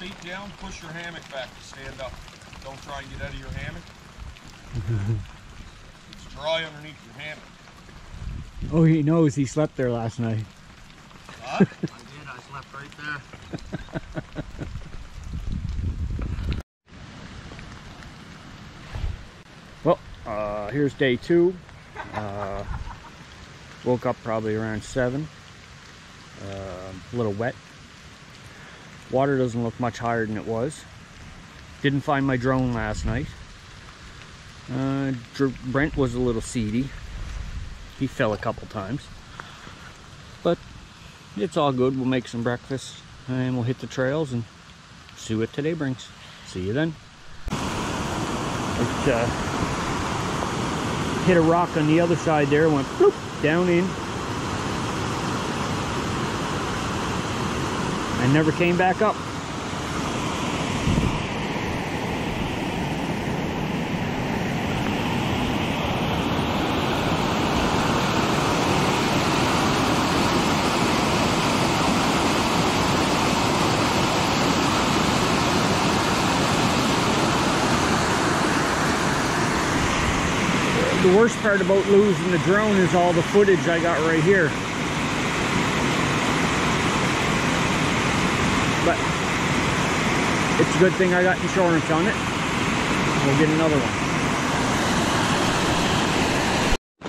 feet down, push your hammock back to stand up. Don't try and get out of your hammock. It's dry underneath your hammock. Oh, he knows. He slept there last night. Huh? I did. I slept right there. Well, here's day 2. Woke up probably around 7. A little wet. Water doesn't look much higher than it was. Didn't find my drone last night. Brent was a little seedy. He fell a couple times. But it's all good. We'll make some breakfast and we'll hit the trails and see what today brings. See you then. It hit a rock on the other side there, went bloop, down in, and never came back up. The worst part about losing the drone is all the footage I got right here. But it's a good thing I got insurance on it. We'll get another one.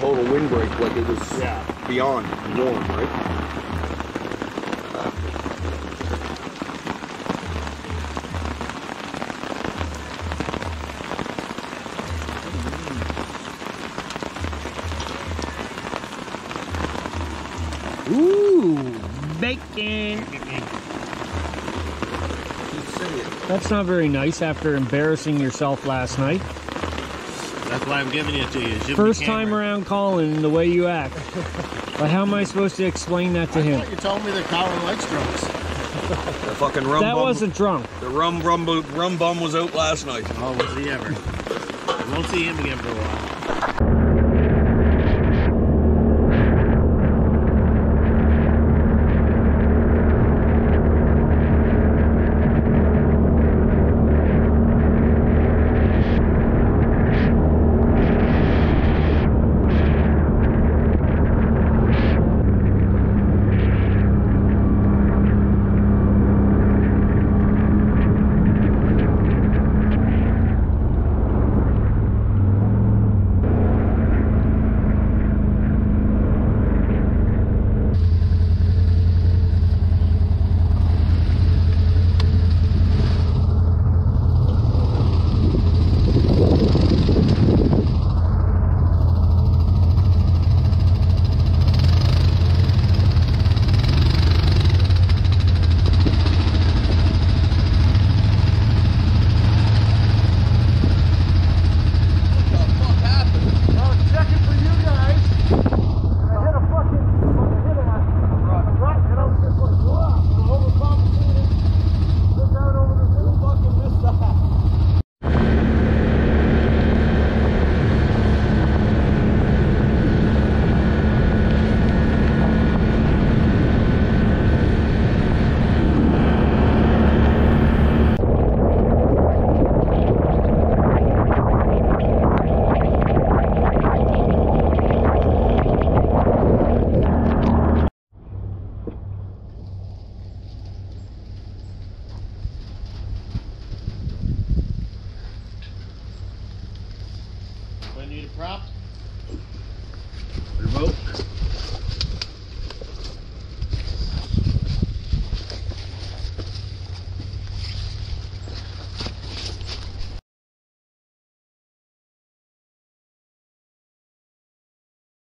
Total windbreak, like it was beyond warm, right? Ooh, bacon. That's not very nice after embarrassing yourself last night. That's why I'm giving it to you. First time around calling the way you act. But how am I supposed to explain that to him? You told me that Colin likes drunks. The fucking rum that bum. Wasn't drunk. The rum bum was out last night. Oh, was he ever? I won't see him again for a while. Do I need a prop? Remote?